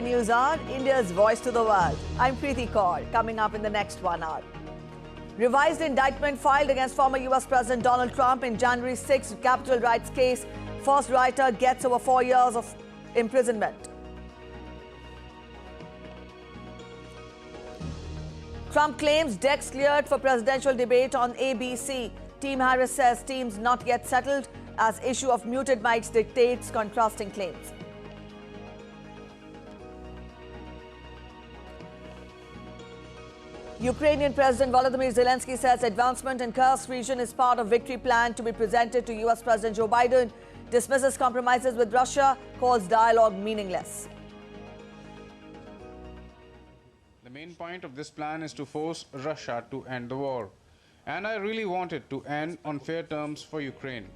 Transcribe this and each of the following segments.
News Hour, India's voice to the world. I'm Preeti Kaur. Coming up in the next 1 hour. Revised indictment filed against former US President Donald Trump in January 6th Capitol riots case. First writer gets over 4 years of imprisonment. Trump claims decks cleared for presidential debate on ABC. Team Harris says teams not yet settled as issue of muted mics dictates contrasting claims. Ukrainian President Volodymyr Zelensky says advancement in Kursk region is part of victory plan to be presented to US President Joe Biden. Dismisses compromises with Russia, calls dialogue meaningless. The main point of this plan is to force Russia to end the war. And I really want it to end on fair terms for Ukraine.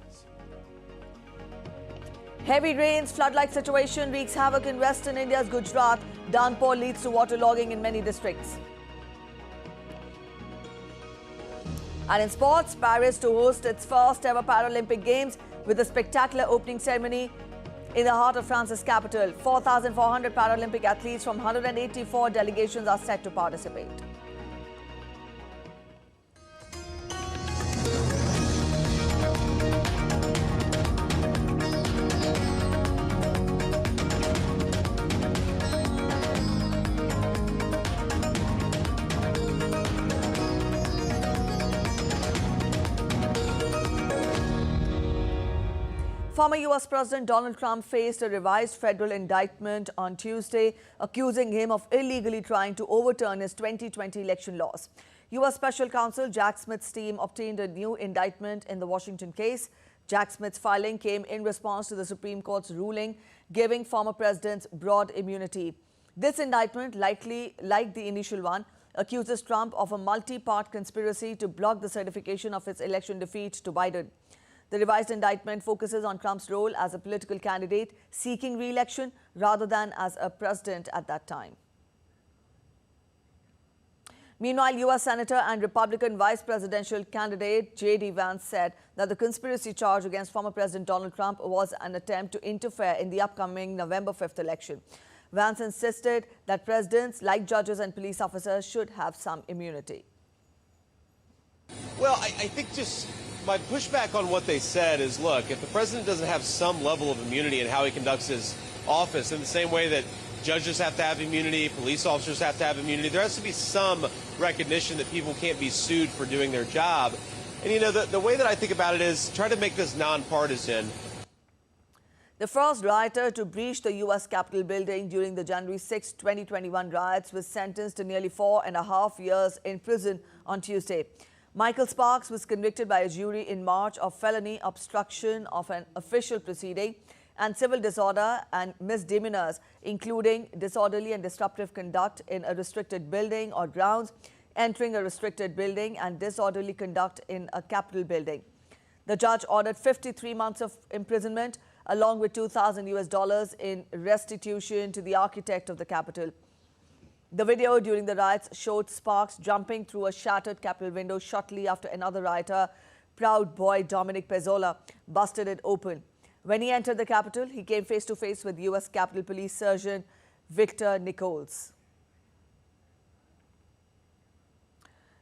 Heavy rains, flood-like situation wreaks havoc in western India's Gujarat. Downpour leads to waterlogging in many districts. And in sports, Paris to host its first ever Paralympic Games with a spectacular opening ceremony in the heart of France's capital. 4,400 Paralympic athletes from 184 delegations are set to participate. Former US President Donald Trump faced a revised federal indictment on Tuesday, accusing him of illegally trying to overturn his 2020 election laws. US Special Counsel Jack Smith's team obtained a new indictment in the Washington case. Jack Smith's filing came in response to the Supreme Court's ruling giving former presidents broad immunity. This indictment, likely like the initial one, accuses Trump of a multi-part conspiracy to block the certification of his election defeat to Biden. The revised indictment focuses on Trump's role as a political candidate seeking re-election rather than as a president at that time. Meanwhile, US Senator and Republican vice presidential candidate J.D. Vance said that the conspiracy charge against former President Donald Trump was an attempt to interfere in the upcoming November 5th election. Vance insisted that presidents, like judges and police officers, should have some immunity. Well, I think just my pushback on what they said is, look, if the president doesn't have some level of immunity in how he conducts his office, in the same way that judges have to have immunity, police officers have to have immunity, there has to be some recognition that people can't be sued for doing their job. And, you know, the way that I think about it is try to make this nonpartisan. The first rioter to breach the U.S. Capitol building during the January 6, 2021 riots was sentenced to nearly 4.5 years in prison on Tuesday. Michael Sparks was convicted by a jury in March of felony obstruction of an official proceeding and civil disorder and misdemeanors, including disorderly and disruptive conduct in a restricted building or grounds, entering a restricted building, and disorderly conduct in a Capitol building. The judge ordered 53 months of imprisonment, along with $2,000 in restitution to the architect of the Capitol. The video during the riots showed Sparks jumping through a shattered Capitol window shortly after another rioter, Proud Boy Dominic Pezzola, busted it open. When he entered the Capitol, he came face-to-face with U.S. Capitol Police Surgeon Victor Nichols.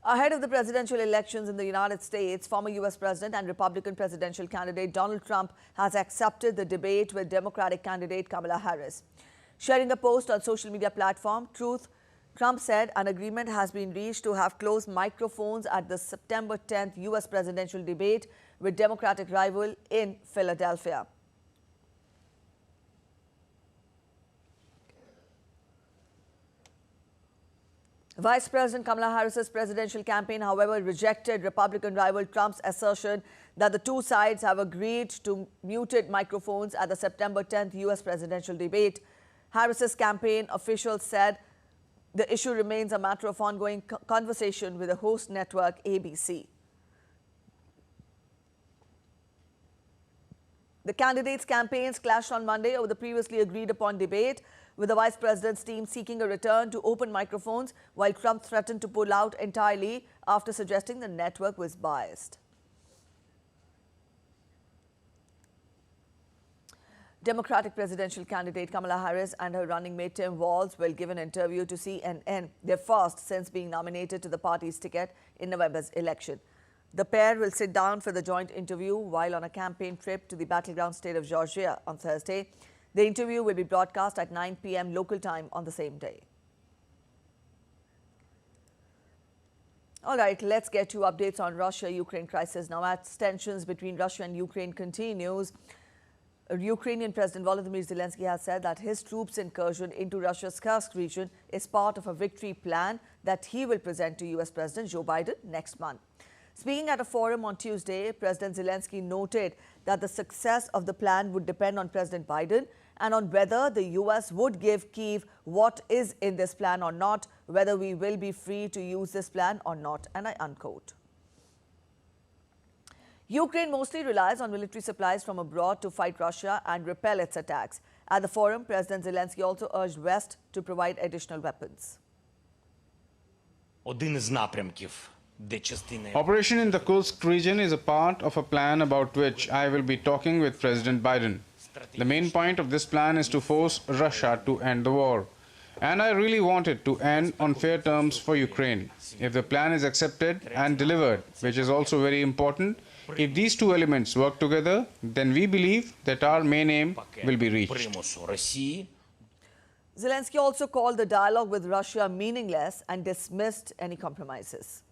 Ahead of the presidential elections in the United States, former U.S. President and Republican presidential candidate Donald Trump has accepted the debate with Democratic candidate Kamala Harris. Sharing a post on social media platform Truth, Trump said an agreement has been reached to have closed microphones at the September 10th U.S. presidential debate with Democratic rival in Philadelphia. Vice President Kamala Harris's presidential campaign, however, rejected Republican rival Trump's assertion that the two sides have agreed to muted microphones at the September 10th U.S. presidential debate. Harris's campaign officials said the issue remains a matter of ongoing conversation with the host network ABC. The candidates' campaigns clashed on Monday over the previously agreed upon debate, with the vice president's team seeking a return to open microphones, while Trump threatened to pull out entirely after suggesting the network was biased. Democratic presidential candidate Kamala Harris and her running mate Tim Walz will give an interview to CNN, their first since being nominated to the party's ticket in November's election. The pair will sit down for the joint interview while on a campaign trip to the battleground state of Georgia on Thursday. The interview will be broadcast at 9 p.m. local time on the same day. All right, let's get to updates on Russia-Ukraine crisis. Now, as tensions between Russia and Ukraine continues, Ukrainian President Volodymyr Zelensky has said that his troops' incursion into Russia's Kursk region is part of a victory plan that he will present to U.S. President Joe Biden next month. Speaking at a forum on Tuesday, President Zelensky noted that the success of the plan would depend on President Biden and on whether the U.S. would give Kyiv what is in this plan or not, whether we will be free to use this plan or not, and I unquote. Ukraine mostly relies on military supplies from abroad to fight Russia and repel its attacks. At the forum, President Zelensky also urged West to provide additional weapons. Operation in the Kursk region is a part of a plan about which I will be talking with President Biden. The main point of this plan is to force Russia to end the war. And I really want it to end on fair terms for Ukraine. If the plan is accepted and delivered, which is also very important, if these two elements work together, then we believe that our main aim will be reached. Zelensky also called the dialogue with Russia meaningless and dismissed any compromises.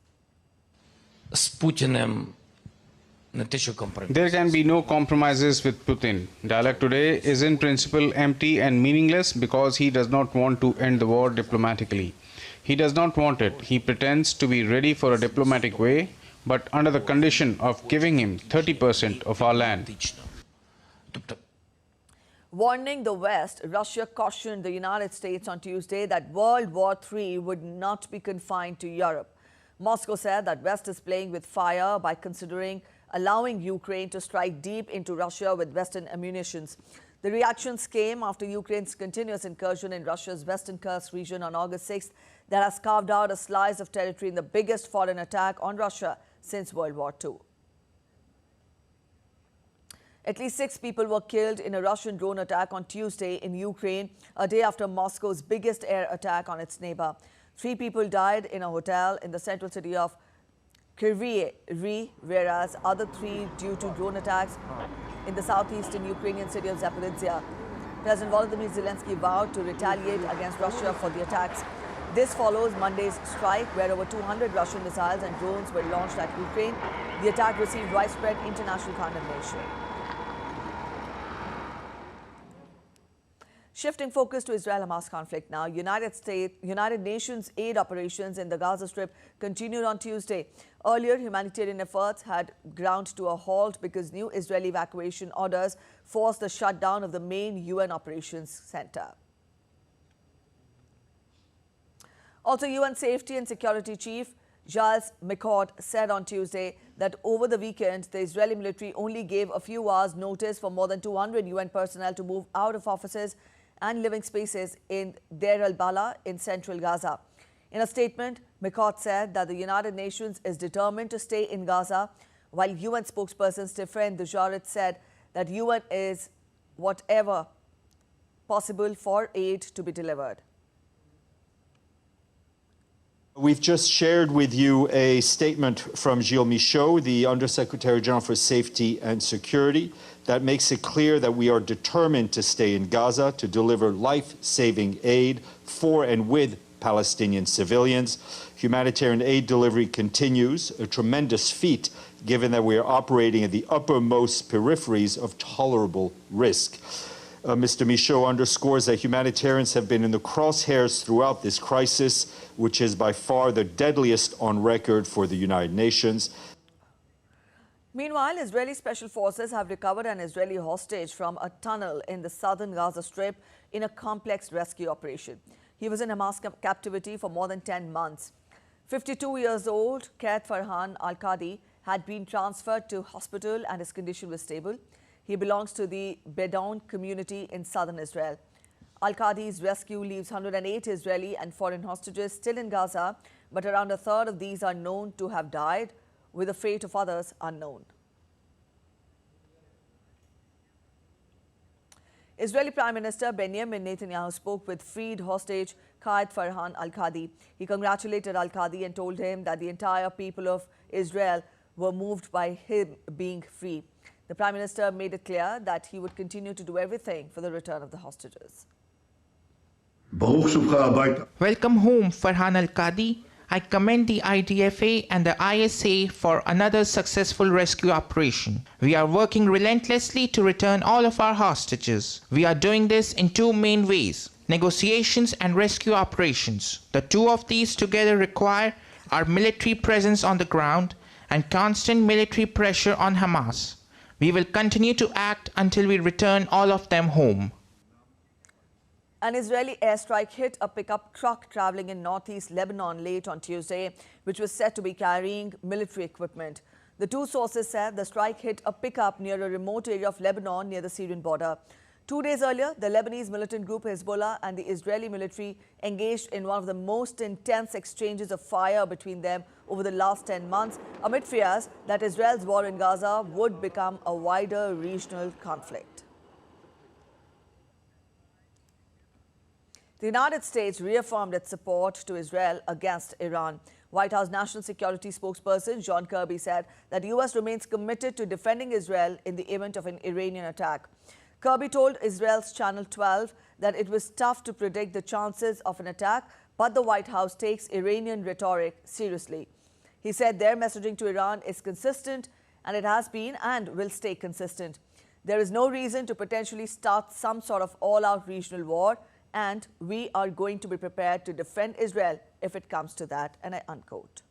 There can be no compromises with Putin. Dialogue today is in principle empty and meaningless because he does not want to end the war diplomatically. He does not want it. He pretends to be ready for a diplomatic way, but under the condition of giving him 30% of our land. Warning the West, Russia cautioned the United States on Tuesday that World War III would not be confined to Europe. Moscow said that West is playing with fire by considering allowing Ukraine to strike deep into Russia with Western ammunitions. The reactions came after Ukraine's continuous incursion in Russia's Western Kursk region on August 6th that has carved out a slice of territory in the biggest foreign attack on Russia since World War II. At least 6 people were killed in a Russian drone attack on Tuesday in Ukraine, a day after Moscow's biggest air attack on its neighbor. 3 people died in a hotel in the central city of Kryvyi Rih, whereas other 3 due to drone attacks in the southeastern Ukrainian city of Zaporizhia. President Volodymyr Zelensky vowed to retaliate against Russia for the attacks. This follows Monday's strike, where over 200 Russian missiles and drones were launched at Ukraine. The attack received widespread international condemnation. Shifting focus to Israel-Hamas conflict now, United Nations aid operations in the Gaza Strip continued on Tuesday. Earlier, humanitarian efforts had ground to a halt because new Israeli evacuation orders forced the shutdown of the main UN operations center. Also, UN Safety and Security Chief Gilles McCord said on Tuesday that over the weekend, the Israeli military only gave a few hours' notice for more than 200 UN personnel to move out of offices and living spaces in Deir al-Balah in central Gaza. In a statement, McCord said that the United Nations is determined to stay in Gaza, while UN spokesperson Stephen Dujarric said that UN is whatever possible for aid to be delivered. We've just shared with you a statement from Gilles Michaud, the Undersecretary General for Safety and Security, that makes it clear that we are determined to stay in Gaza to deliver life-saving aid for and with Palestinian civilians. Humanitarian aid delivery continues, a tremendous feat given that we are operating at the uppermost peripheries of tolerable risk. Mr. Michaud underscores that humanitarians have been in the crosshairs throughout this crisis, which is by far the deadliest on record for the United Nations. Meanwhile, Israeli special forces have recovered an Israeli hostage from a tunnel in the southern Gaza Strip in a complex rescue operation. He was in Hamas captivity for more than 10 months. 52 years old, Kaid Farhan Al-Qadi had been transferred to hospital and his condition was stable. He belongs to the Bedouin community in southern Israel. Al-Qadi's rescue leaves 108 Israeli and foreign hostages still in Gaza, but around a third of these are known to have died, with the fate of others unknown. Israeli Prime Minister Benjamin Netanyahu spoke with freed hostage Qaid Farhan al-Qadi. He congratulated al-Qadi and told him that the entire people of Israel were moved by him being free. The Prime Minister made it clear that he would continue to do everything for the return of the hostages. Welcome home, Farhan al-Qadi. I commend the IDFA and the ISA for another successful rescue operation. We are working relentlessly to return all of our hostages. We are doing this in two main ways: negotiations and rescue operations. The two of these together require our military presence on the ground and constant military pressure on Hamas. We will continue to act until we return all of them home. An Israeli airstrike hit a pickup truck traveling in northeast Lebanon late on Tuesday, which was said to be carrying military equipment. The two sources said the strike hit a pickup near a remote area of Lebanon near the Syrian border. 2 days earlier, the Lebanese militant group Hezbollah and the Israeli military engaged in one of the most intense exchanges of fire between them over the last 10 months, amid fears that Israel's war in Gaza would become a wider regional conflict. The United States reaffirmed its support to Israel against Iran. White House National Security spokesperson John Kirby said that the U.S. remains committed to defending Israel in the event of an Iranian attack. Kirby told Israel's Channel 12 that it was tough to predict the chances of an attack, but the White House takes Iranian rhetoric seriously. He said their messaging to Iran is consistent, and it has been and will stay consistent. There is no reason to potentially start some sort of all-out regional war, and we are going to be prepared to defend Israel if it comes to that, and I unquote.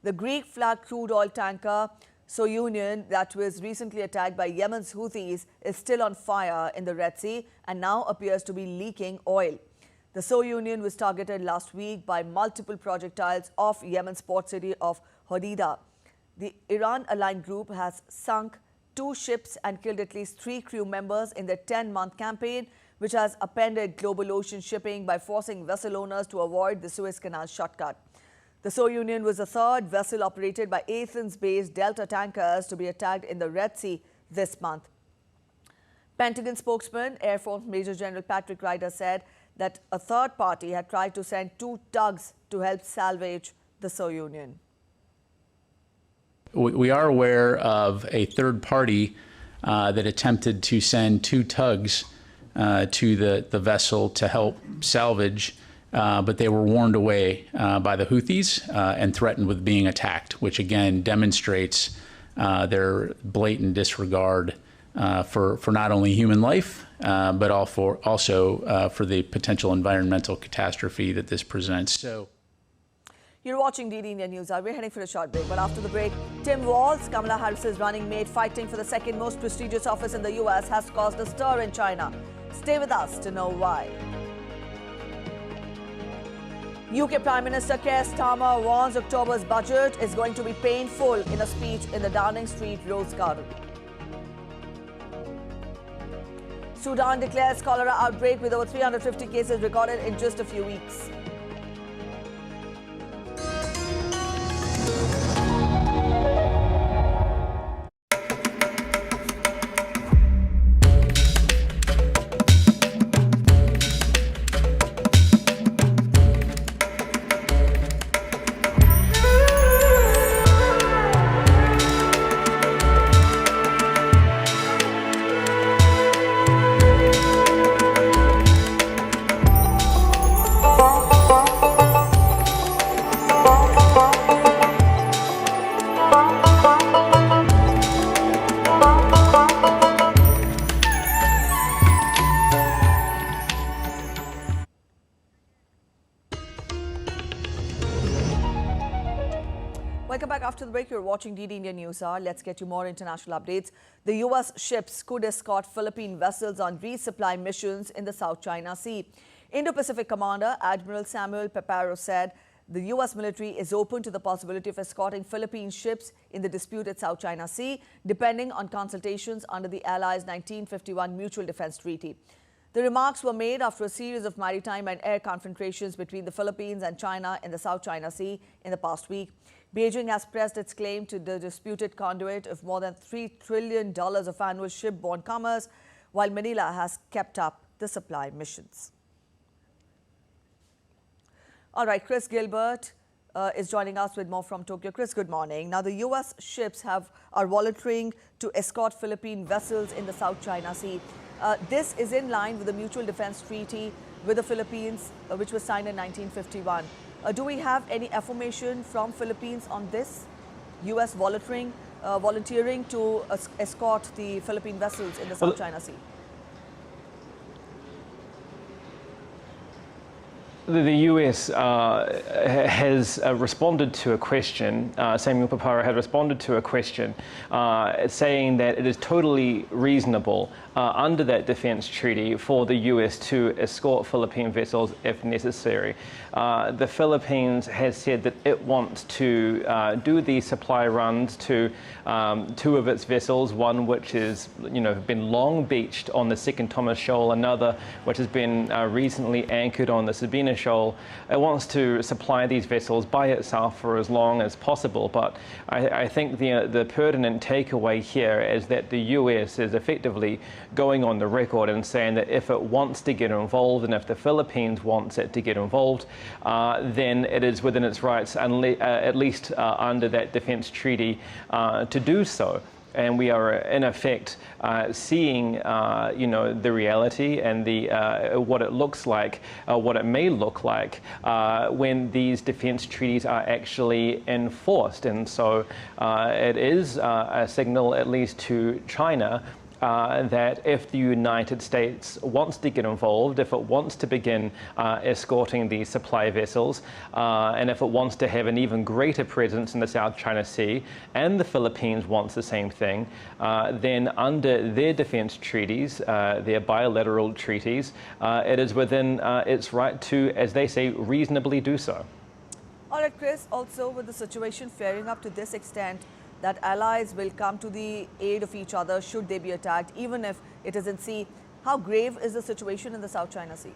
The Greek flag crude oil tanker Soyunion that was recently attacked by Yemen's Houthis is still on fire in the Red Sea and now appears to be leaking oil. The Soyunion was targeted last week by multiple projectiles off Yemen's port city of Hodeidah. The Iran-aligned group has sunk 2 ships and killed at least 3 crew members in their 10-month campaign, which has upended global ocean shipping by forcing vessel owners to avoid the Suez Canal shortcut. The Soyunion was the third vessel operated by Athens-based Delta tankers to be attacked in the Red Sea this month. Pentagon spokesman Air Force Major General Patrick Ryder said that a third party had tried to send 2 tugs to help salvage the Soyunion. We are aware of a third party that attempted to send 2 tugs to the vessel to help salvage, but they were warned away by the Houthis and threatened with being attacked, which again demonstrates their blatant disregard for not only human life, but also for the potential environmental catastrophe that this presents. You're watching DD India News. We're heading for a short break, but after the break, Tim Walz, Kamala Harris's running mate fighting for the second most prestigious office in the US, has caused a stir in China. Stay with us to know why. UK Prime Minister Keir Starmer warns October's budget is going to be painful in a speech in the Downing Street Rose Garden. Sudan declares cholera outbreak with over 350 cases recorded in just a few weeks. Welcome back after the break. You're watching DD India News Hour. Let's get you more international updates. The U.S. ships could escort Philippine vessels on resupply missions in the South China Sea. Indo-Pacific Commander Admiral Samuel Peparo said the U.S. military is open to the possibility of escorting Philippine ships in the disputed South China Sea, depending on consultations under the Allies' 1951 Mutual Defense Treaty. The remarks were made after a series of maritime and air confrontations between the Philippines and China in the South China Sea in the past week. Beijing has pressed its claim to the disputed conduit of more than $3 trillion of annual shipborne commerce, while Manila has kept up the supply missions. All right, Chris Gilbert is joining us with more from Tokyo. Chris, good morning. Now, the U.S. ships are volunteering to escort Philippine vessels in the South China Sea. This is in line with the Mutual Defense Treaty with the Philippines, which was signed in 1951. Do we have any information from Philippines on this? U.S. volunteering to escort the Philippine vessels in the South China Sea? The US has responded to a question, Samuel Papara has responded to a question saying that it is totally reasonable under that defense treaty for the US to escort Philippine vessels if necessary. The Philippines has said that it wants to do these supply runs to two of its vessels, one which is, been long beached on the Second Thomas Shoal, another which has been recently anchored on the Sabina Shoal. It wants to supply these vessels by itself for as long as possible, but I think the pertinent takeaway here is that the US is effectively going on the record and saying that if it wants to get involved and if the Philippines wants it to get involved, then it is within its rights, at least under that defense treaty, to do so. And we are, in effect, seeing, the reality and what it looks like, what it may look like when these defense treaties are actually enforced. And so it is a signal, at least to China, that if the United States wants to get involved, if it wants to begin escorting these supply vessels, and if it wants to have an even greater presence in the South China Sea, and the Philippines wants the same thing, then under their defense treaties, their bilateral treaties, it is within its right to, as they say, reasonably do so. All right, Chris, also with the situation flaring up to this extent, that allies will come to the aid of each other should they be attacked, even if it is in sea. How grave is the situation in the South China Sea?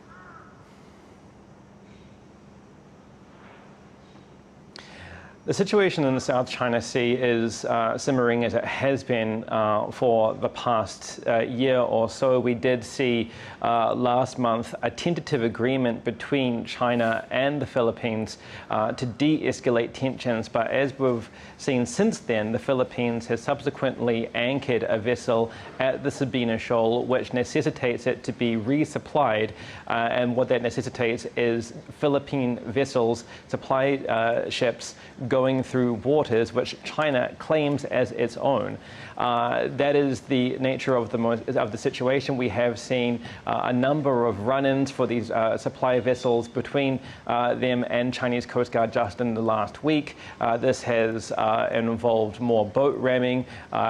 The situation in the South China Sea is simmering as it has been for the past year or so. We did see last month a tentative agreement between China and the Philippines to de-escalate tensions, but as we've seen since then, the Philippines has subsequently anchored a vessel at the Sabina Shoal, which necessitates it to be resupplied, and what that necessitates is Philippine vessels, supply ships, going through waters which China claims as its own. That is the nature of the situation. We have seen a number of run-ins for these supply vessels between them and Chinese Coast Guard just in the last week. This has involved more boat ramming,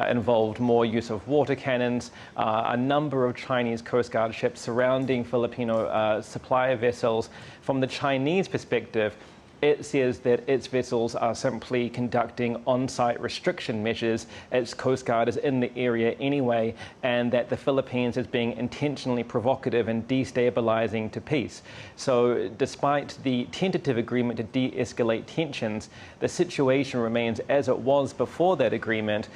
involved more use of water cannons, a number of Chinese Coast Guard ships surrounding Filipino supply vessels. From the Chinese perspective, it says that its vessels are simply conducting on-site restriction measures. Its Coast Guard is in the area anyway, and that the Philippines is being intentionally provocative and destabilizing to peace. So despite the tentative agreement to de-escalate tensions, the situation remains as it was before that agreement,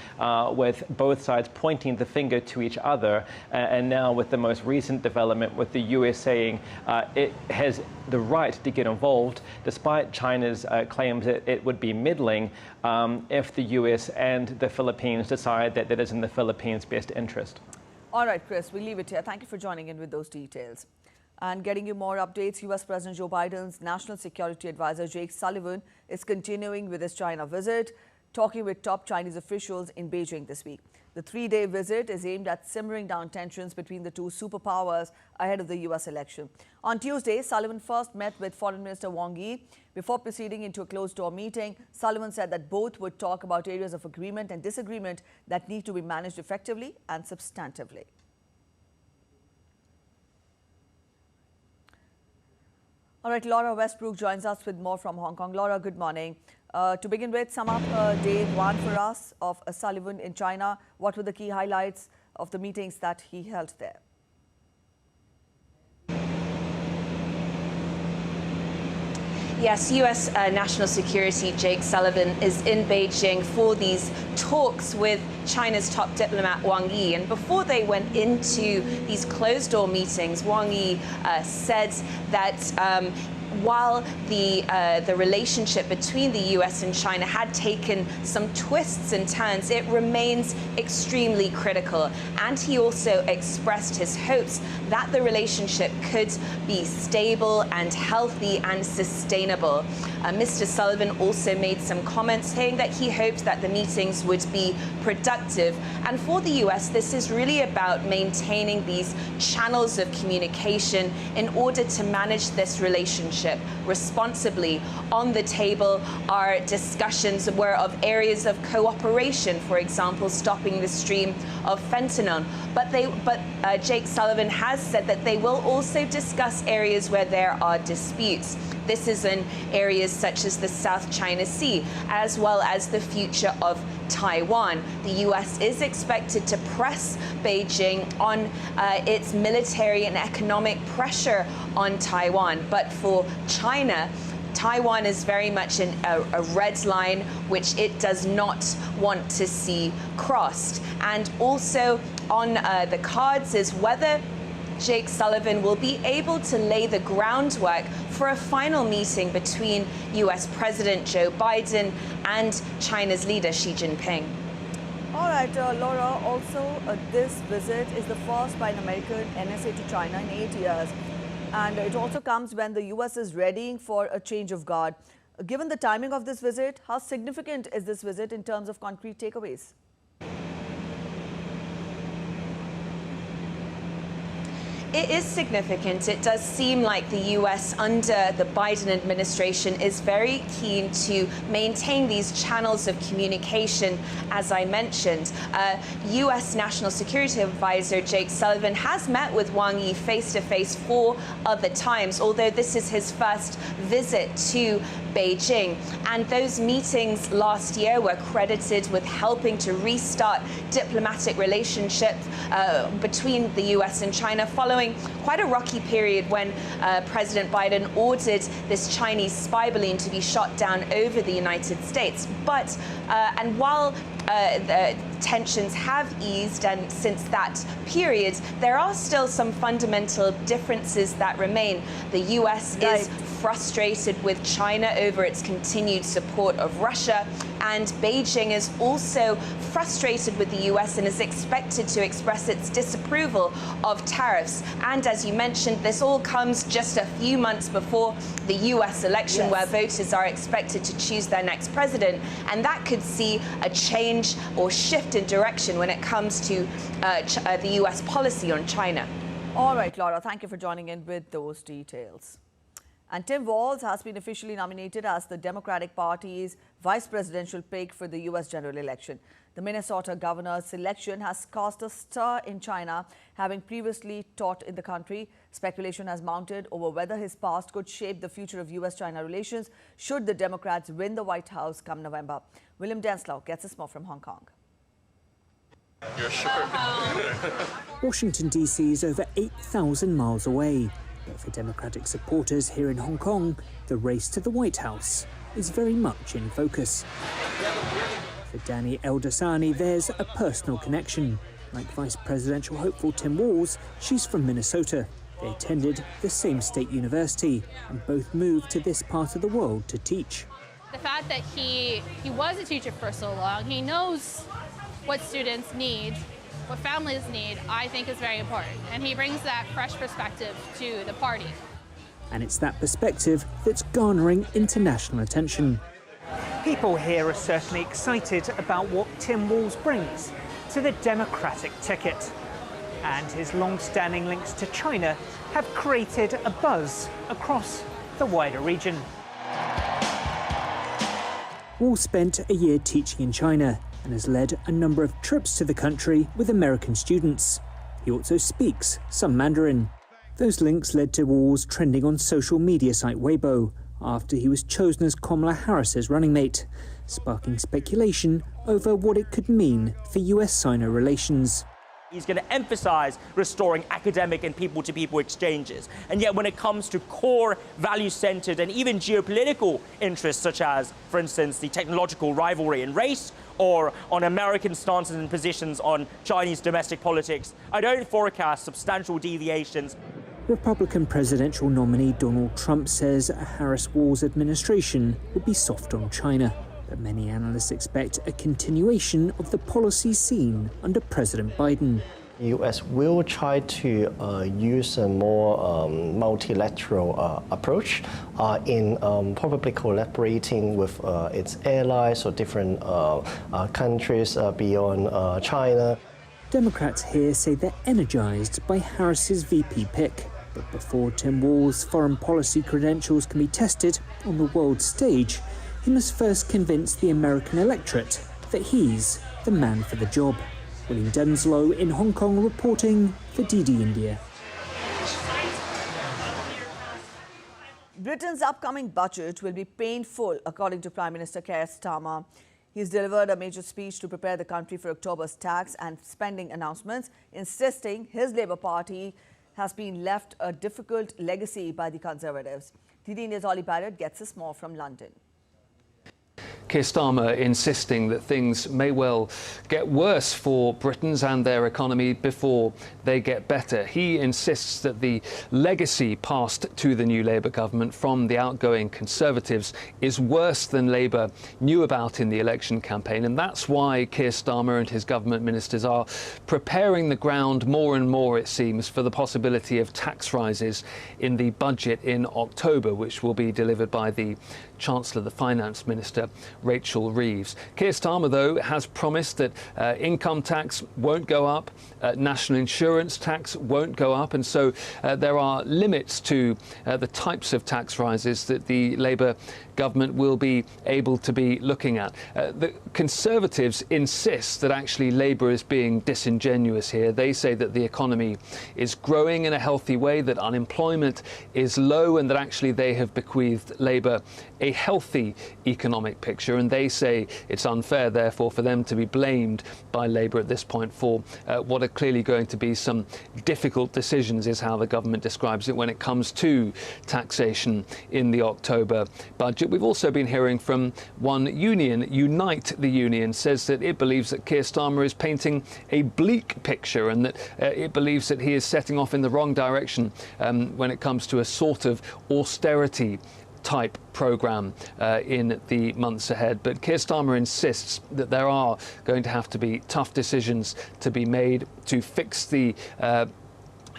with both sides pointing the finger to each other, and now with the most recent development with the US saying it has the right to get involved, despite China's claims that it would be meddling if the US and the Philippines decide that that is in the Philippines' best interest. All right, Chris, we'll leave it here. Thank you for joining in with those details. And getting you more updates, US President Joe Biden's National Security Advisor Jake Sullivan is continuing with his China visit, talking with top Chinese officials in Beijing this week. The three-day visit is aimed at simmering down tensions between the two superpowers ahead of the U.S. election. On Tuesday, Sullivan first met with Foreign Minister Wang Yi. Before proceeding into a closed-door meeting, Sullivan said that both would talk about areas of agreement and disagreement that need to be managed effectively and substantively. All right, Laura Westbrook joins us with more from Hong Kong. Laura, good morning. To begin with, sum up day one for us of Sullivan in China. What were the key highlights of the meetings that he held there? Yes, U.S. National Security Jake Sullivan is in Beijing for these talks with China's top diplomat Wang Yi. And before they went into these closed-door meetings, Wang Yi said that while the relationship between the U.S. and China had taken some twists and turns, it remains extremely critical. And he also expressed his hopes that the relationship could be stable and healthy and sustainable. Mr. Sullivan also made some comments saying that he hoped that the meetings would be productive. And for the U.S., this is really about maintaining these channels of communication in order to manage this relationship responsibly. On the table are discussions of areas of cooperation, for example, stopping the stream of fentanyl. But Jake Sullivan has said that they will also discuss areas where there are disputes. This is in areas such as the South China Sea, as well as the future of Taiwan. The U.S. is expected to press Beijing on its military and economic pressure on Taiwan. But for China, Taiwan is very much a red line which it does not want to see crossed. And also on the cards is whether Jake Sullivan will be able to lay the groundwork for a final meeting between U.S. President Joe Biden and China's leader Xi Jinping. All right, Laura, also this visit is the first by an American NSA to China in 8 years. And it also comes when the U.S. is readying for a change of guard. Given the timing of this visit, how significant is this visit in terms of concrete takeaways? It is significant. It does seem like the U.S. under the Biden administration is very keen to maintain these channels of communication, as I mentioned. U.S. National Security Advisor Jake Sullivan has met with Wang Yi face-to-face 4 other times, although this is his first visit to Beijing. And those meetings last year were credited with helping to restart diplomatic relationships between the U.S. and China following quite a rocky period when President Biden ordered this Chinese spy balloon to be shot down over the United States. But and while the tensions have eased, and since that period, there are still some fundamental differences that remain. The U.S. is frustrated with China over its continued support of Russia, and Beijing is also frustrated with the U.S. and is expected to express its disapproval of tariffs. And as you mentioned, this all comes just a few months before the U.S. election, where voters are expected to choose their next president, and that could see a change or shift in direction when it comes to the U.S. policy on China. All right, Laura, thank you for joining in with those details. And Tim Walz has been officially nominated as the Democratic Party's vice presidential pick for the U.S. general election. The Minnesota governor's selection has caused a stir in China, having previously taught in the country. Speculation has mounted over whether his past could shape the future of U.S.-China relations should the Democrats win the White House come November. William Denslow gets us more from Hong Kong. You're sure? Washington, D.C. is over 8,000 miles away. But for Democratic supporters here in Hong Kong, the race to the White House is very much in focus. For Danny Eldasani, there's a personal connection. Like vice presidential hopeful Tim Walz, she's from Minnesota. They attended the same state university and both moved to this part of the world to teach. The fact that he was a teacher for so long, he knows what students need, what families need, I think is very important. And he brings that fresh perspective to the party. And it's that perspective that's garnering international attention. People here are certainly excited about what Tim Walz brings to the Democratic ticket. And his long-standing links to China have created a buzz across the wider region. Walz spent a year teaching in China and has led a number of trips to the country with American students. He also speaks some Mandarin. Those links led to Walz trending on social media site Weibo after he was chosen as Kamala Harris's running mate, sparking speculation over what it could mean for US-Sino relations. He's going to emphasize restoring academic and people-to-people exchanges. And yet when it comes to core value-centered and even geopolitical interests, such as, for instance, the technological rivalry in race, or on American stances and positions on Chinese domestic politics, I don't forecast substantial deviations. Republican presidential nominee Donald Trump says Harris-Walz administration would be soft on China. But many analysts expect a continuation of the policy seen under President Biden. The U.S. will try to use a more multilateral approach in probably collaborating with its allies or different countries beyond China. Democrats here say they're energized by Harris's VP pick. But before Tim Walz's foreign policy credentials can be tested on the world stage, he must first convince the American electorate that he's the man for the job. William Denslow in Hong Kong reporting for DD India. Britain's upcoming budget will be painful, according to Prime Minister Keir Starmer. He's delivered a major speech to prepare the country for October's tax and spending announcements, insisting his Labour Party has been left a difficult legacy by the Conservatives. DD India's Ollie Barrett gets us more from London. Keir Starmer insisting that things may well get worse for Britons and their economy before they get better. He insists that the legacy passed to the new Labour government from the outgoing Conservatives is worse than Labour knew about in the election campaign, and that's why Keir Starmer and his government ministers are preparing the ground more and more, it seems, for the possibility of tax rises in the budget in October, which will be delivered by the Chancellor, the Finance Minister, Rachel Reeves. Keir Starmer, though, has promised that income tax won't go up, national insurance tax won't go up, and so there are limits to the types of tax rises that the Labour government will be able to be looking at. The Conservatives insist that actually Labour is being disingenuous here. They say that the economy is growing in a healthy way, that unemployment is low, and that actually they have bequeathed Labour a healthy economic picture, and they say it's unfair, therefore, for them to be blamed by Labour at this point for what are clearly going to be some difficult decisions, is how the government describes it, when it comes to taxation in the October budget. We've also been hearing from one union, Unite the Union, says that it believes that Keir Starmer is painting a bleak picture, and that it believes that he is setting off in the wrong direction when it comes to a sort of austerity type programme in the months ahead. But Keir Starmer insists that there are going to have to be tough decisions to be made to fix the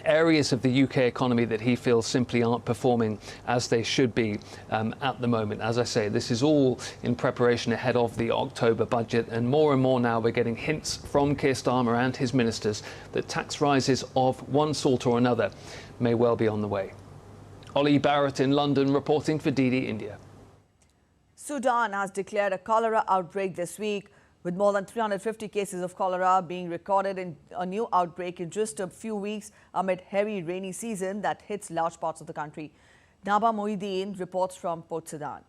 areas of the UK economy that he feels simply aren't performing as they should be at the moment. As I say, this is all in preparation ahead of the October budget, and more now we're getting hints from Keir Starmer and his ministers that tax rises of one sort or another may well be on the way. Ollie Barrett in London reporting for DD India. Sudan has declared a cholera outbreak this week, with more than 350 cases of cholera being recorded in a new outbreak in just a few weeks amid heavy rainy season that hits large parts of the country. Naba Mohiddin reports from Port Sudan.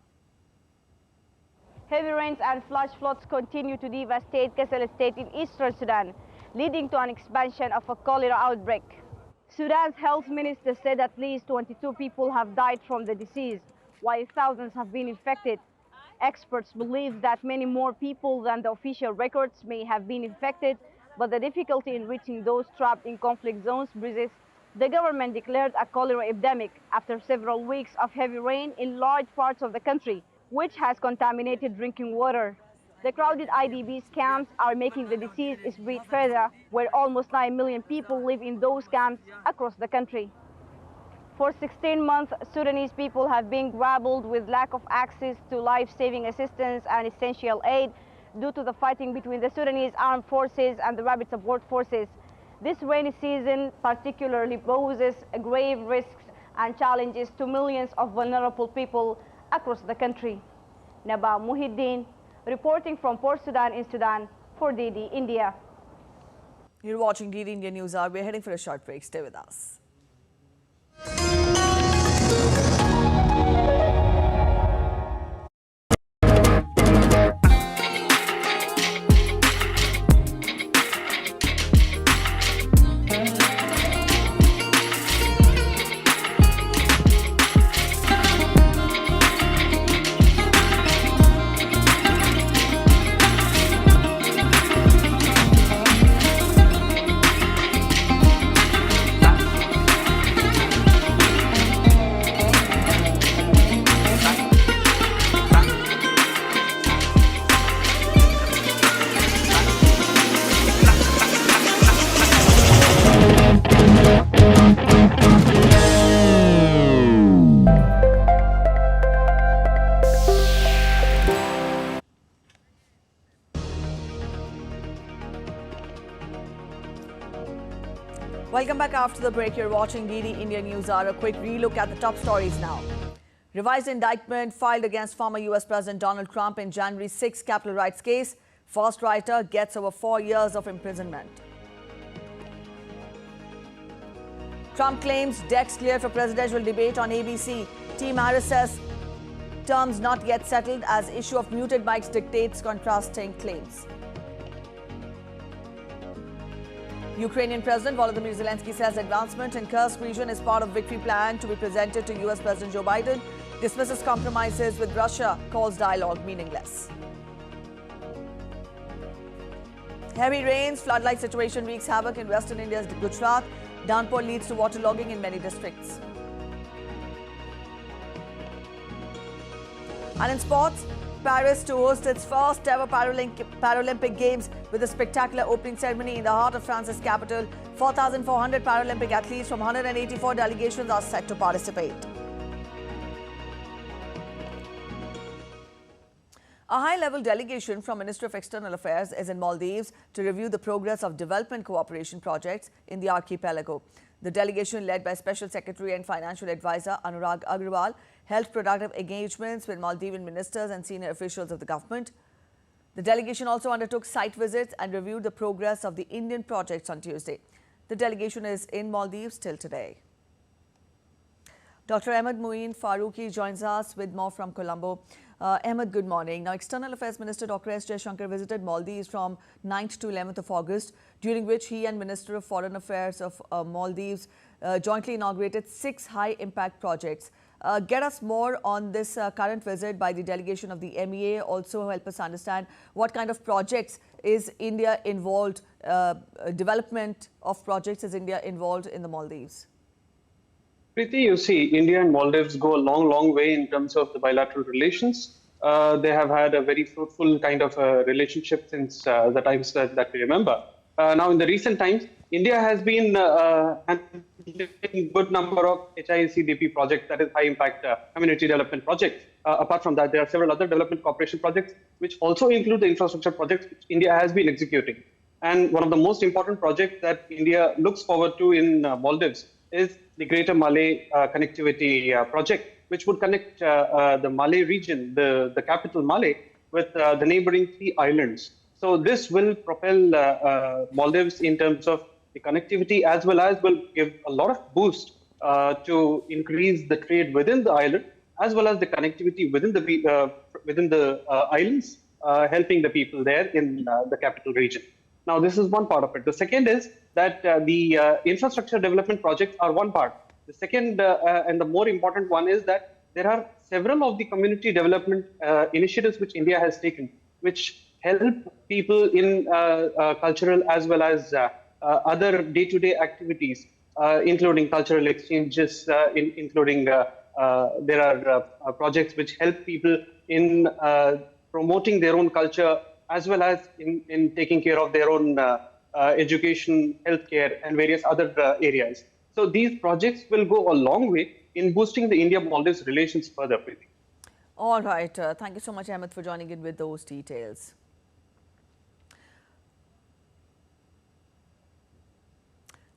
Heavy rains and flash floods continue to devastate Kassala State in eastern Sudan, leading to an expansion of a cholera outbreak. Sudan's health minister said at least 22 people have died from the disease, while thousands have been infected. Experts believe that many more people than the official records may have been infected, but the difficulty in reaching those trapped in conflict zones persists. The government declared a cholera epidemic after several weeks of heavy rain in large parts of the country, which has contaminated drinking water. The crowded IDP camps are making the disease spread further, where almost 9 million people live in those camps across the country. For 16 months, Sudanese people have been grappled with lack of access to life-saving assistance and essential aid due to the fighting between the Sudanese armed forces and the rapid support forces. This rainy season particularly poses grave risks and challenges to millions of vulnerable people across the country. Naba Mohiddin, reporting from Port Sudan in Sudan for DD India. You're watching DD India News Hour. We're heading for a short break. Stay with us. after the break. You're watching DD India News Hour. A quick relook at the top stories now. Revised indictment filed against former US President Donald Trump in January 6 Capitol rights case. First writer gets over 4 years of imprisonment. Trump claims decks clear for presidential debate on ABC. Team Harris says terms not yet settled as issue of muted mics dictates contrasting claims. Ukrainian President Volodymyr Zelensky says advancement in Kursk region is part of victory plan to be presented to US President Joe Biden. Dismisses compromises with Russia, calls dialogue meaningless. Heavy rains, floodlight situation wreaks havoc in western India's Gujarat. Downpour leads to waterlogging in many districts. And in sports, Paris to host its first ever Paralympic Games with a spectacular opening ceremony in the heart of France's capital. 4,400 Paralympic athletes from 184 delegations are set to participate. A high-level delegation from Ministry of External Affairs is in Maldives to review the progress of development cooperation projects in the archipelago. The delegation, led by Special Secretary and Financial Advisor Anurag Agrawal, held productive engagements with Maldivian ministers and senior officials of the government. The delegation also undertook site visits and reviewed the progress of the Indian projects on Tuesday. The delegation is in Maldives till today. Dr. Ahmed Moeen Faruqi joins us with more from Colombo. Ahmed, good morning. Now, External Affairs Minister Dr. S. Jaishankar visited Maldives from 9th to 11th of August, during which he and Minister of Foreign Affairs of Maldives jointly inaugurated 6 high-impact projects. Get us more on this current visit by the delegation of the MEA. Also help us understand what kind of projects is India involved, development of projects is India involved in the Maldives? Preeti, you see, India and Maldives go a long way in terms of the bilateral relations. They have had a very fruitful kind of relationship since the times that we remember. Now, in the recent times, India has been handling a good number of HICDP projects, that is high impact community development projects. Apart from that, there are several other development cooperation projects, which also include the infrastructure projects which India has been executing. And one of the most important projects that India looks forward to in Maldives is the Greater Malay Connectivity Project, which would connect the Malay region, the capital Malé, with the neighboring 3 islands. So this will propel Maldives in terms of the connectivity, as well as will give a lot of boost to increase the trade within the island, as well as the connectivity within the islands, helping the people there in the capital region. Now, this is one part of it. The second is that the infrastructure development projects are one part. The second and the more important one is that there are several of the community development initiatives which India has taken, which help people in cultural as well as other day-to-day activities, including cultural exchanges, including there are projects which help people in promoting their own culture, as well as in taking care of their own education, healthcare, and various other areas. So these projects will go a long way in boosting the India-Maldives relations further. All right. Thank you so much, Ahmed, for joining in with those details.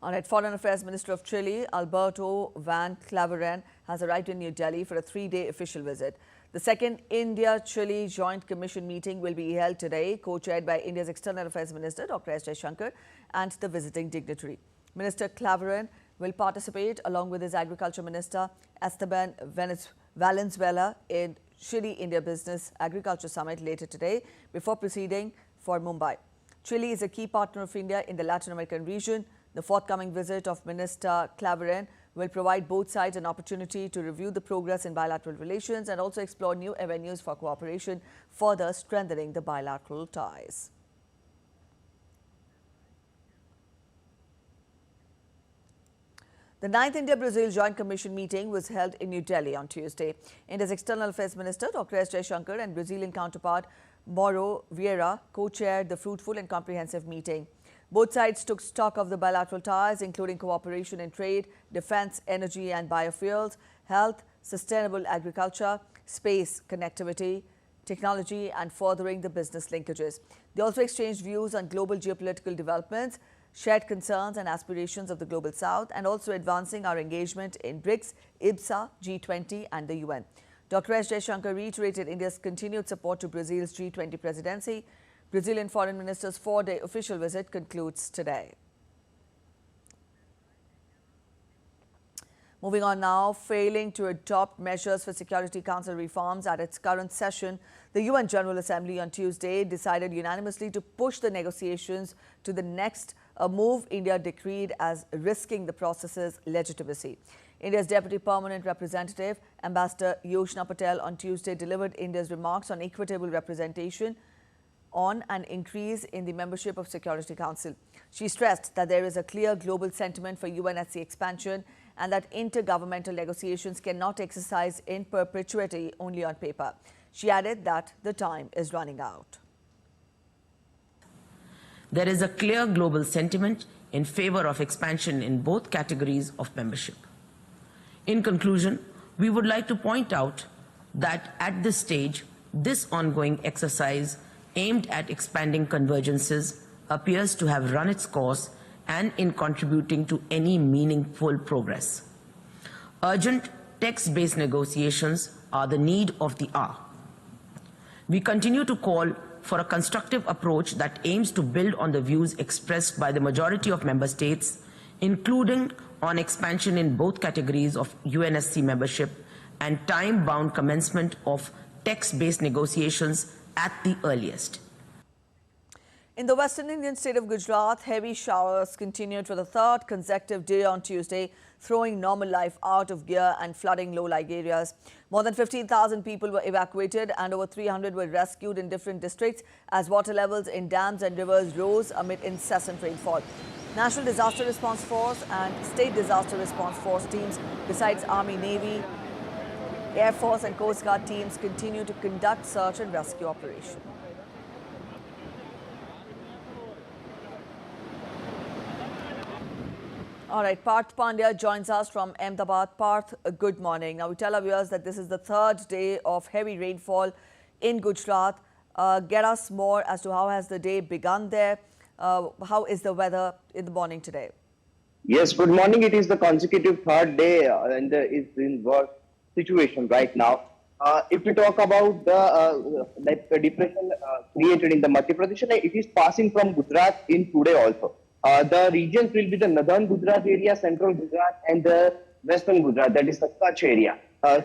All right. Foreign Affairs Minister of Chile, Alberto Van Claveren, has arrived in New Delhi for a 3-day official visit. The second India-Chile Joint Commission meeting will be held today, co-chaired by India's External Affairs Minister, Dr. S. Jaishankar, and the visiting dignitary. Minister Claveren will participate along with his Agriculture Minister, Esteban Valenzuela, in Chile-India Business Agriculture Summit later today before proceeding for Mumbai. Chile is a key partner of India in the Latin American region. The forthcoming visit of Minister Claveren will provide both sides an opportunity to review the progress in bilateral relations and also explore new avenues for cooperation, further strengthening the bilateral ties. The 9th India-Brazil Joint Commission meeting was held in New Delhi on Tuesday. India's External Affairs Minister, Dr. S. Jaishankar, and Brazilian counterpart, Mauro Vieira, co-chaired the fruitful and comprehensive meeting. Both sides took stock of the bilateral ties, including cooperation in trade, defense, energy and biofuels, health, sustainable agriculture, space, connectivity, technology and furthering the business linkages. They also exchanged views on global geopolitical developments. shared concerns and aspirations of the Global South, and also advancing our engagement in BRICS, IBSA, G20 and the UN. Dr. S. Jaishankar reiterated India's continued support to Brazil's G20 presidency. Brazilian Foreign Minister's 4-day official visit concludes today. Moving on now, failing to adopt measures for Security Council reforms at its current session, the UN General Assembly on Tuesday decided unanimously to push the negotiations to the next, a move India decreed as risking the process's legitimacy. India's Deputy Permanent Representative, Ambassador Yoshna Patel, on Tuesday delivered India's remarks on equitable representation on an increase in the membership of Security Council. She stressed that there is a clear global sentiment for UNSC expansion and that intergovernmental negotiations cannot exercise in perpetuity only on paper. She added that the time is running out. There is a clear global sentiment in favor of expansion in both categories of membership. In conclusion, we would like to point out that at this stage, this ongoing exercise aimed at expanding convergences appears to have run its course and in contributing to any meaningful progress. Urgent text-based negotiations are the need of the hour. We continue to call for a constructive approach that aims to build on the views expressed by the majority of member states, including on expansion in both categories of UNSC membership and time-bound commencement of text-based negotiations at the earliest. In the Western Indian state of Gujarat, heavy showers continued for the third consecutive day on Tuesday, throwing normal life out of gear and flooding low-lying areas. More than 15,000 people were evacuated and over 300 were rescued in different districts as water levels in dams and rivers rose amid incessant rainfall. National Disaster Response Force and State Disaster Response Force teams, besides Army, Navy, Air Force and Coast Guard teams, continue to conduct search and rescue operations. All right, Parth Pandya joins us from Ahmedabad. Parth, good morning. Now, we tell our viewers that this is the third day of heavy rainfall in Gujarat. Get us more as to how has the day begun there. How is the weather in the morning today? Yes, good morning. It is the consecutive third day and is in worse situation right now. If we talk about the depression created in the Madhya Pradesh, it is passing from Gujarat in today also. The regions will be the northern Gujarat area, central Gujarat and the western Gujarat, that is the Kutch area.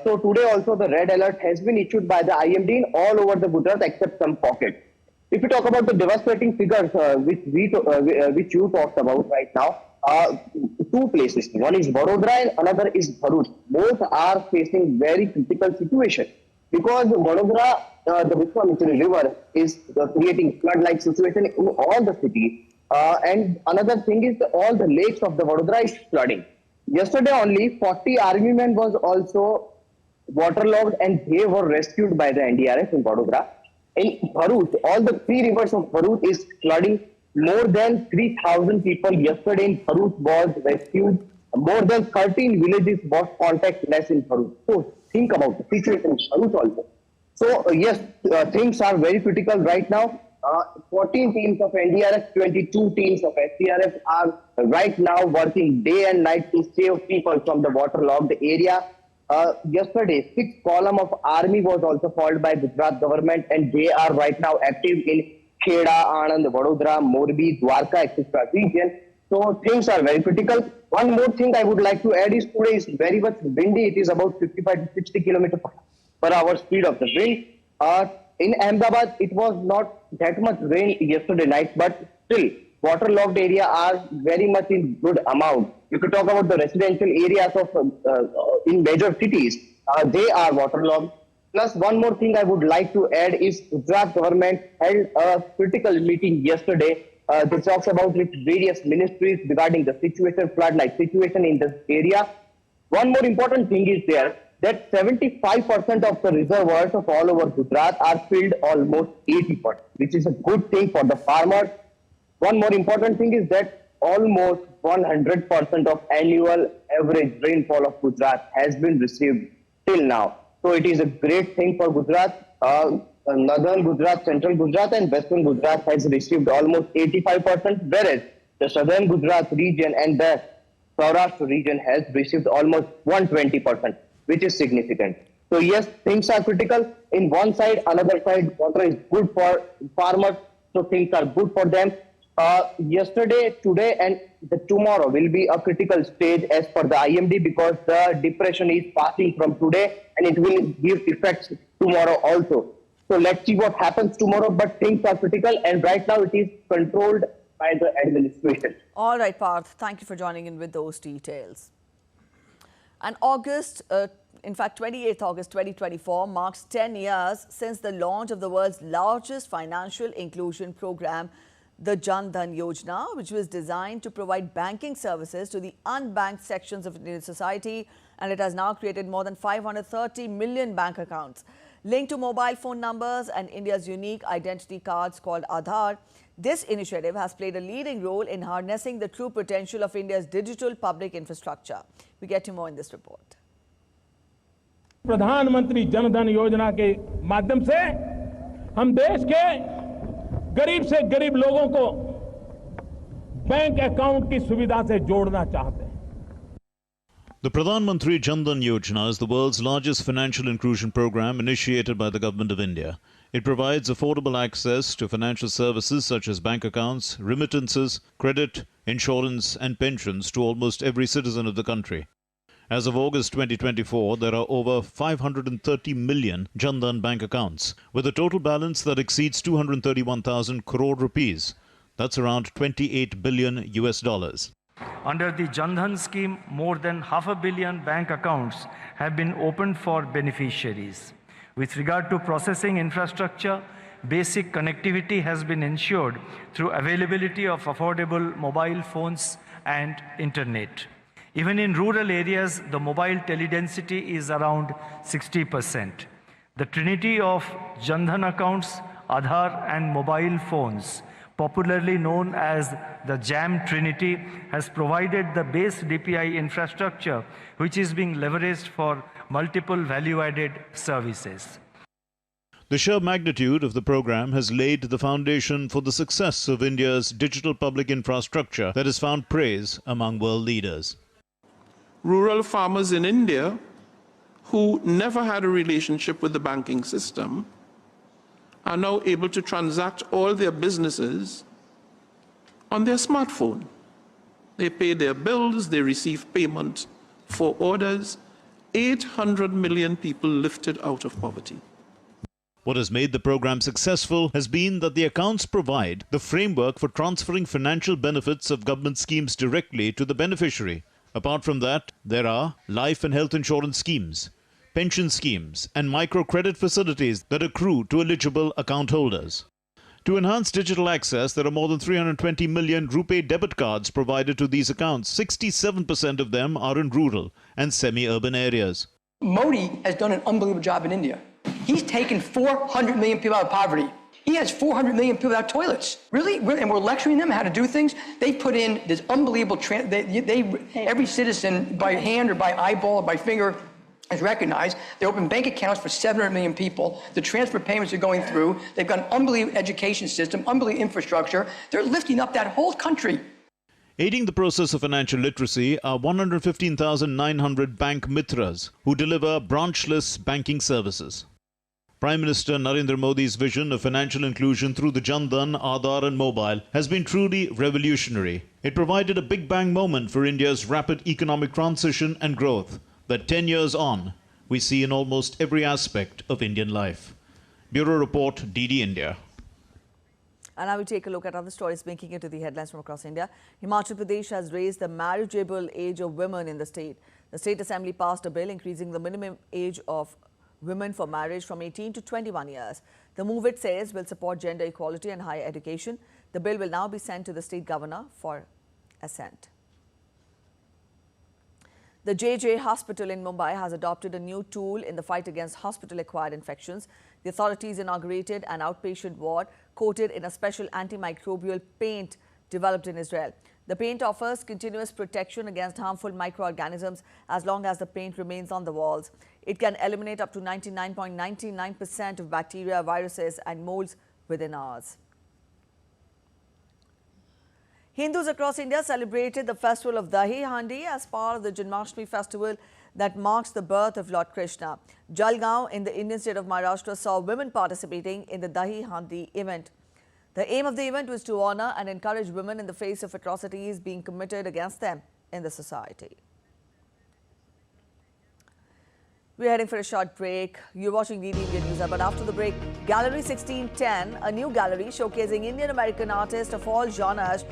So today also the red alert has been issued by the IMD in all over the Gujarat except some pockets. If you talk about the devastating figures which you talked about right now, two places, one is Vadodara and another is Bharuch. Both are facing very critical situation because Vadodara, the Vishwamitra river is creating flood-like situation in all the cities. And another thing is all the lakes of the Vadodara is flooding. Yesterday only 40 army men was also waterlogged and they were rescued by the NDRF in Vadodara. In Bharuch, all the three rivers of Bharuch is flooding. More than 3,000 people yesterday in Bharuch was rescued. More than 13 villages was contactless in Bharuch. So think about the situation in Bharuch also. So yes, things are very critical right now. 14 teams of NDRF, 22 teams of SDRF are right now working day and night to save people from the waterlogged area. Yesterday, 6th column of army was also called by Gujarat government and they are right now active in Kheda, Anand, Vadodara, Morbi, Dwarka, etc. region. So things are very critical. One more thing I would like to add is today is very much windy. It is about 55 to 60 km per hour speed of the wind. In Ahmedabad, it was not that much rain yesterday night, but still waterlogged area are very much in good amount. If you talk about the residential areas of in major cities, they are waterlogged. Plus, one more thing I would like to add is Gujarat government held a critical meeting yesterday. They talked about with various ministries regarding the situation, flood-like situation in this area. One more important thing is there that 75% of the reservoirs of all over Gujarat are filled almost 80%, which is a good thing for the farmers. One more important thing is that almost 100% of annual average rainfall of Gujarat has been received till now. So it is a great thing for Gujarat. Northern Gujarat, central Gujarat and western Gujarat has received almost 85%, whereas The southern Gujarat region and the Saurashtra region has received almost 120%, which is significant. So yes, things are critical. In one side, another side, water is good for farmers, so things are good for them. Yesterday, today, and tomorrow will be a critical stage as per the IMD, because the depression is passing from today and it will give effects tomorrow also. So let's see what happens tomorrow, but things are critical and right now it is controlled by the administration. All right, Parth, thank you for joining in with those details. And in fact, 28th August 2024 marks 10 years since the launch of the world's largest financial inclusion program, the Dhan Yojana, which was designed to provide banking services to the unbanked sections of Indian society, and it has now created more than 530 million bank accounts. Linked to mobile phone numbers and India's unique identity cards called Aadhaar, this initiative has played a leading role in harnessing the true potential of India's digital public infrastructure. We get to more in this report. प्रधानमंत्री जन धन योजना के माध्यम से हम देश के गरीब से गरीब लोगों को बैंक अकाउंट की सुविधा से जोड़ना चाहते हैं. The Pradhan Mantri Jan Dhan Yojana is the world's largest financial inclusion program initiated by the Government of India. It provides affordable access to financial services such as bank accounts, remittances, credit, insurance and pensions to almost every citizen of the country. As of August 2024, there are over 530 million Jan Dhan bank accounts, with a total balance that exceeds 231,000 crore rupees. That's around $28 billion US. Under the Jan Dhan scheme, more than 500 million bank accounts have been opened for beneficiaries. With regard to processing infrastructure, basic connectivity has been ensured through availability of affordable mobile phones and internet. Even in rural areas, the mobile teledensity is around 60%. The trinity of Jan Dhan accounts, Aadhaar and mobile phones, popularly known as the JAM Trinity, has provided the base DPI infrastructure, which is being leveraged for multiple value-added services. The sheer magnitude of the program has laid the foundation for the success of India's digital public infrastructure that has found praise among world leaders. Rural farmers in India who never had a relationship with the banking system are now able to transact all their businesses on their smartphone. They pay their bills, they receive payment for orders. 800 million people lifted out of poverty. What has made the program successful has been that the accounts provide the framework for transferring financial benefits of government schemes directly to the beneficiary. Apart from that, there are life and health insurance schemes, pension schemes, and microcredit facilities that accrue to eligible account holders. To enhance digital access, there are more than 320 million RuPay debit cards provided to these accounts. 67% of them are in rural and semi-urban areas. Modi has done an unbelievable job in India. He's taken 400 million people out of poverty. He has 400 million people without toilets. Really? And we're lecturing them how to do things? They put in this unbelievable, every citizen by hand or by eyeball or by finger is recognized. They open bank accounts for 700 million people. The transfer payments are going through. They've got an unbelievable education system, unbelievable infrastructure. They're lifting up that whole country. Aiding the process of financial literacy are 115,900 bank mitras who deliver branchless banking services. Prime Minister Narendra Modi's vision of financial inclusion through the Jan Dhan, Aadhaar and mobile has been truly revolutionary. It provided a big bang moment for India's rapid economic transition and growth that 10 years on, we see in almost every aspect of Indian life. Bureau Report, DD India. And now we take a look at other stories making it to the headlines from across India. Himachal Pradesh has raised the marriageable age of women in the state. The State Assembly passed a bill increasing the minimum age of women for marriage from 18 to 21 years. The move, it says, will support gender equality and higher education. The bill will now be sent to the state governor for assent. The JJ Hospital in Mumbai has adopted a new tool in the fight against hospital-acquired infections. The authorities inaugurated an outpatient ward coated in a special antimicrobial paint developed in Israel. The paint offers continuous protection against harmful microorganisms as long as the paint remains on the walls. It can eliminate up to 99.99% of bacteria, viruses and molds within hours. Hindus across India celebrated the festival of Dahi Handi as part of the Janmashtami festival that marks the birth of Lord Krishna. Jalgaon in the Indian state of Maharashtra saw women participating in the Dahi Handi event. The aim of the event was to honor and encourage women in the face of atrocities being committed against them in the society. We're heading for a short break. You're watching DD India News, but after the break, Gallery 1610, a new gallery showcasing Indian-American artists of all genres,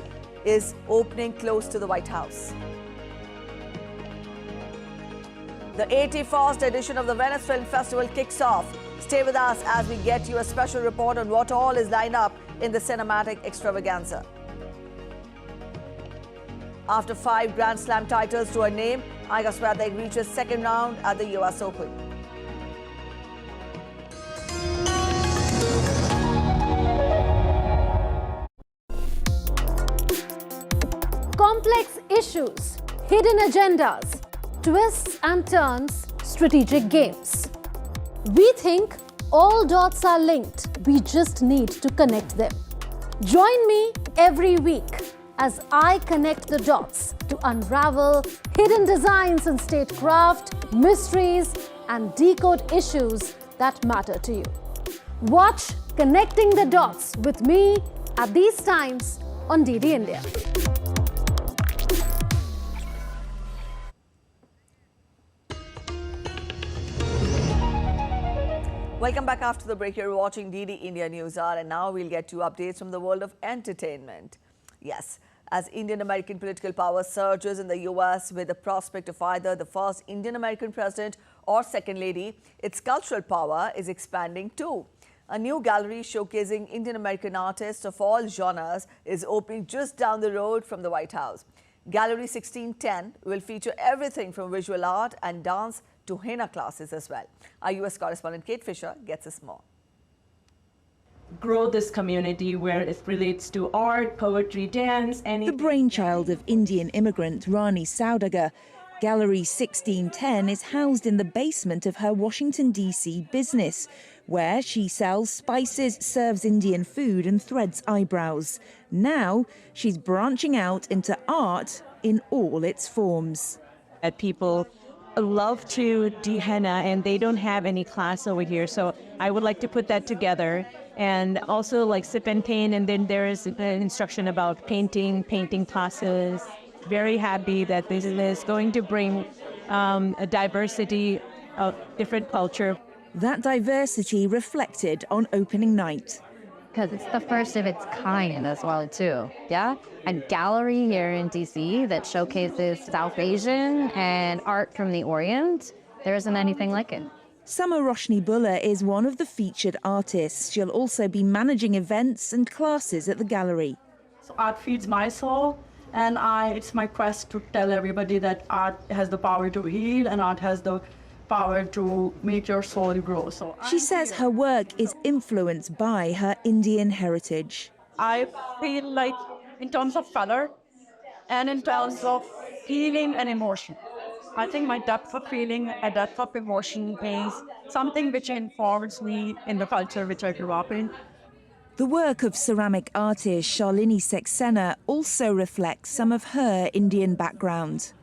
is opening close to the White House. The 81st edition of the Venice Film Festival kicks off. Stay with us as we get you a special report on what all is lined up in the cinematic extravaganza. After 5 Grand Slam titles to her name, Iga Swiatek reaches second round at the US Open. Complex issues, hidden agendas, twists and turns, strategic games. We think all dots are linked. We just need to connect them. Join me every week as I connect the dots to unravel hidden designs in statecraft, mysteries, and decode issues that matter to you. Watch Connecting the Dots with me at these times on DD India. Welcome back after the break. You're watching DD India News Hour, and now we'll get you updates from the world of entertainment. Yes, as Indian-American political power surges in the US with the prospect of either the first Indian-American president or second lady, its cultural power is expanding too. A new gallery showcasing Indian-American artists of all genres is opening just down the road from the White House. Gallery 1610 will feature everything from visual art and dance to henna classes as well. Our US correspondent Kate Fisher gets us more. Grow this community where it relates to art, poetry, dance, and... The brainchild of Indian immigrant Rani Saudagar, Gallery 1610 is housed in the basement of her Washington, D.C. business, where she sells spices, serves Indian food and threads eyebrows. Now she's branching out into art in all its forms. People love to do henna and they don't have any class over here, so I would like to put that together. And also like sip and paint, and then there is an instruction about painting classes. Very happy that this is going to bring a diversity of different culture. That diversity reflected on opening night. Because it's the first of its kind as well too, yeah? A gallery here in DC that showcases South Asian and art from the Orient. There isn't anything like it. Summer Roshni Bulla is one of the featured artists. She'll also be managing events and classes at the gallery. So art feeds my soul, and it's my quest to tell everybody that art has the power to heal and art has the power to make your soul grow. So she says her work is influenced by her Indian heritage. I feel like in terms of color and in terms of feeling and emotion, I think my depth of feeling, a depth of emotion is something which informs me in the culture which I grew up in. The work of ceramic artist Shalini Saxena also reflects some of her Indian background.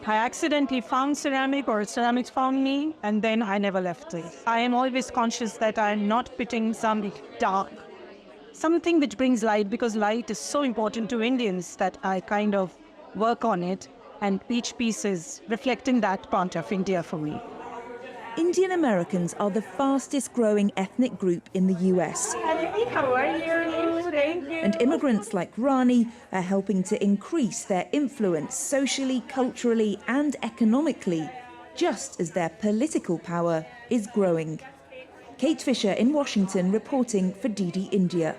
I accidentally found ceramic or ceramics found me, and then I never left it. I am always conscious that I'm not putting something dark, something which brings light, because light is so important to Indians that I kind of work on it. And each piece is reflecting that part of India for me. Indian Americans are the fastest growing ethnic group in the US. How are you? Thank you. And immigrants like Rani are helping to increase their influence socially, culturally, and economically, just as their political power is growing. Kate Fisher in Washington reporting for DD India.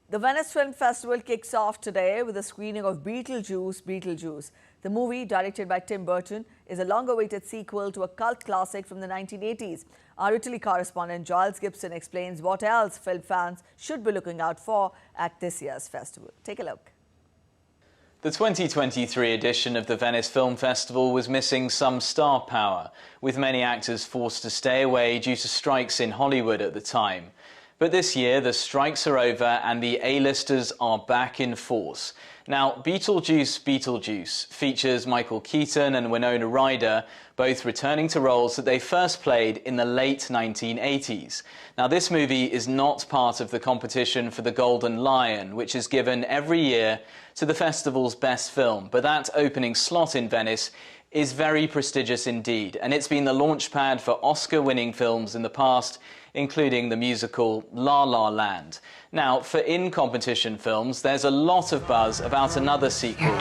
The Venice Film Festival kicks off today with a screening of Beetlejuice. The movie, directed by Tim Burton, is a long-awaited sequel to a cult classic from the 1980s. Our Italy correspondent Giles Gibson explains what else film fans should be looking out for at this year's festival. Take a look. The 2023 edition of the Venice Film Festival was missing some star power, with many actors forced to stay away due to strikes in Hollywood at the time. But this year, the strikes are over and the A-listers are back in force. Now, Beetlejuice features Michael Keaton and Winona Ryder, both returning to roles that they first played in the late 1980s. Now, this movie is not part of the competition for the Golden Lion, which is given every year to the festival's best film, but that opening slot in Venice is very prestigious indeed, and it's been the launchpad for Oscar-winning films in the past, including the musical La La Land. Now, for in-competition films, there's a lot of buzz about another sequel.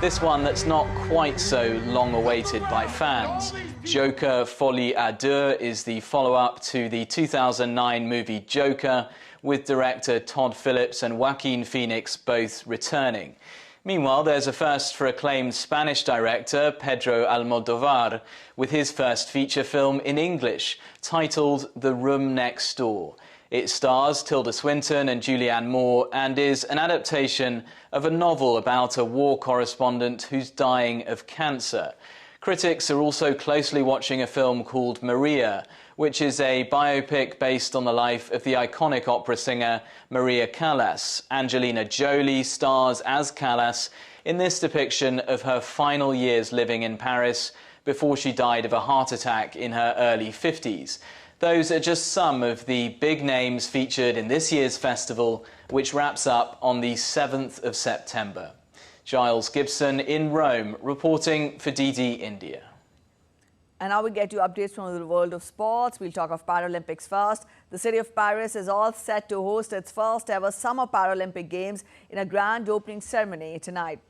This one that's not quite so long-awaited by fans. Joker Folie à Deux is the follow-up to the 2009 movie Joker, with director Todd Phillips and Joaquin Phoenix both returning. Meanwhile, there's a first for acclaimed Spanish director Pedro Almodóvar with his first feature film in English, titled The Room Next Door. It stars Tilda Swinton and Julianne Moore and is an adaptation of a novel about a war correspondent who's dying of cancer. Critics are also closely watching a film called Maria, which is a biopic based on the life of the iconic opera singer Maria Callas. Angelina Jolie stars as Callas in this depiction of her final years living in Paris before she died of a heart attack in her early 50s. Those are just some of the big names featured in this year's festival, which wraps up on the 7th of September. Giles Gibson in Rome, reporting for DD India. And now we get you updates from the world of sports. We'll talk of Paralympics first. The city of Paris is all set to host its first ever Summer Paralympic Games in a grand opening ceremony tonight.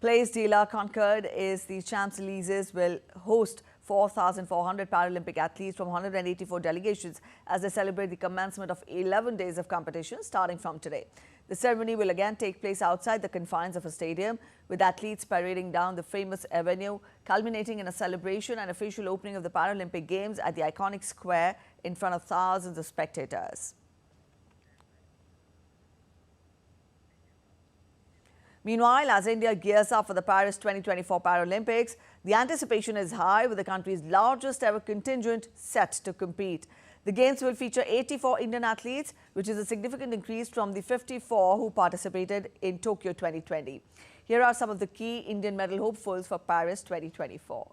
Place de la Concorde is the Champs-Élysées will host 4,400 Paralympic athletes from 184 delegations as they celebrate the commencement of 11 days of competition starting from today. The ceremony will again take place outside the confines of a stadium, with athletes parading down the famous avenue, culminating in a celebration and official opening of the Paralympic Games at the iconic square in front of thousands of spectators. Meanwhile, as India gears up for the Paris 2024 Paralympics, the anticipation is high, with the country's largest ever contingent set to compete. The Games will feature 84 Indian athletes, which is a significant increase from the 54 who participated in Tokyo 2020. Here are some of the key Indian medal hopefuls for Paris 2024.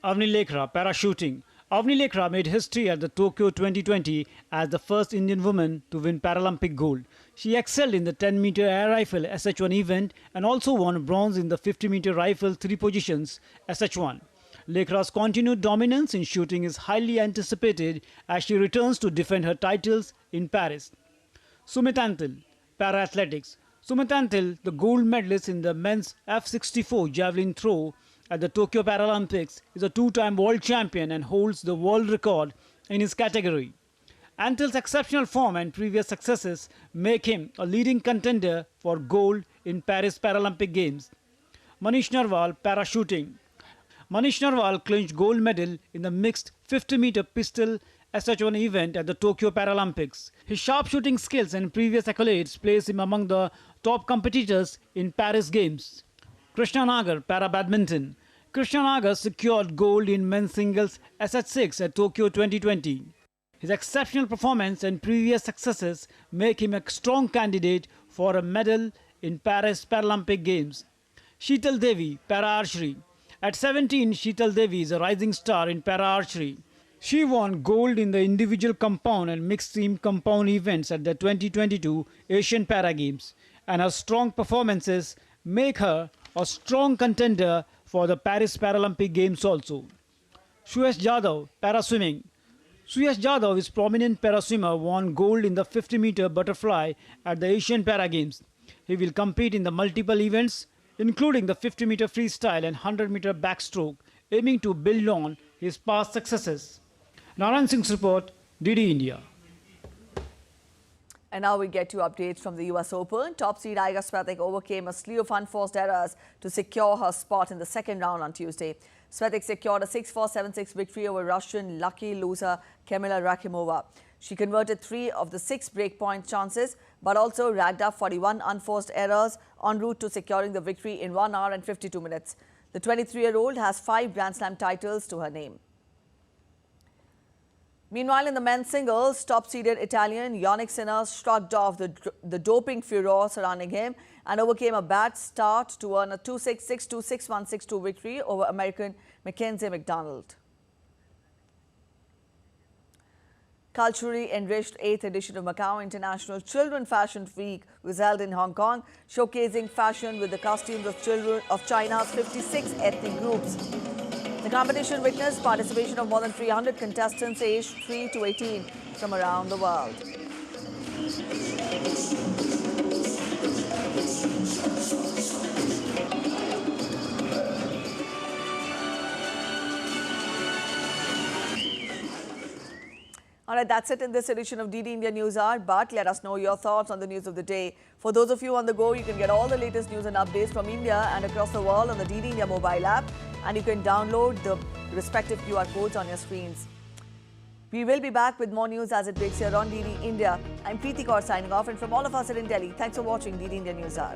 Avni Lekra, parachuting. Avni Lekra made history at the Tokyo 2020 as the first Indian woman to win Paralympic gold. She excelled in the 10-meter air rifle SH1 event and also won bronze in the 50-meter rifle 3 positions SH1. Lekra's continued dominance in shooting is highly anticipated as she returns to defend her titles in Paris. Sumit Antil, para-athletics. Sumit Antil, the gold medalist in the men's F64 javelin throw at the Tokyo Paralympics, is a 2-time world champion and holds the world record in his category. Antil's exceptional form and previous successes make him a leading contender for gold in Paris Paralympic Games. Manish Narwal, parachuting. Manish Narwal clinched gold medal in the mixed 50-meter pistol SH1 event at the Tokyo Paralympics. His sharpshooting skills and previous accolades place him among the top competitors in Paris Games. Krishna Nagar, para-badminton. Krishna Nagar secured gold in men's singles SH6 at Tokyo 2020. His exceptional performance and previous successes make him a strong candidate for a medal in Paris Paralympic Games. Sheetal Devi, para-archery. At 17, Sheetal Devi is a rising star in para-archery. She won gold in the individual compound and mixed team compound events at the 2022 Asian Para Games, and her strong performances make her a strong contender for the Paris Paralympic Games also. Suyash Jadhav, para-swimming. Suyash Jadhav is prominent para-swimmer, won gold in the 50-meter butterfly at the Asian Para Games. He will compete in the multiple events, including the 50-meter freestyle and 100-meter backstroke, aiming to build on his past successes. Narayan Singh's report, DD India. And now we get to updates from the US Open. Top seed Iga Swiatek overcame a slew of unforced errors to secure her spot in the second round on Tuesday. Swiatek secured a 6-4, 7-6 victory over Russian lucky loser Kamila Rakimova. She converted 3 of the 6 breakpoint chances, but also racked up 41 unforced errors en route to securing the victory in 1 hour and 52 minutes. The 23-year-old has 5 Grand Slam titles to her name. Meanwhile, in the men's singles, top-seeded Italian Yannick Sinner shrugged off the doping furor surrounding him and overcame a bad start to earn a 2-6, 6-2, 6-1, 6-2 victory over American Mackenzie McDonald. Culturally enriched 8th edition of Macau International Children Fashion Week was held in Hong Kong, showcasing fashion with the costumes of children of China's 56 ethnic groups. The competition witnessed participation of more than 300 contestants aged 3 to 18 from around the world. All right, that's it in this edition of DD India News Hour, but let us know your thoughts on the news of the day. For those of you on the go, you can get all the latest news and updates from India and across the world on the DD India mobile app, and you can download the respective QR codes on your screens. We will be back with more news as it breaks here on DD India. I'm Preeti Kaur signing off, and from all of us at Intelli, thanks for watching DD India News Hour.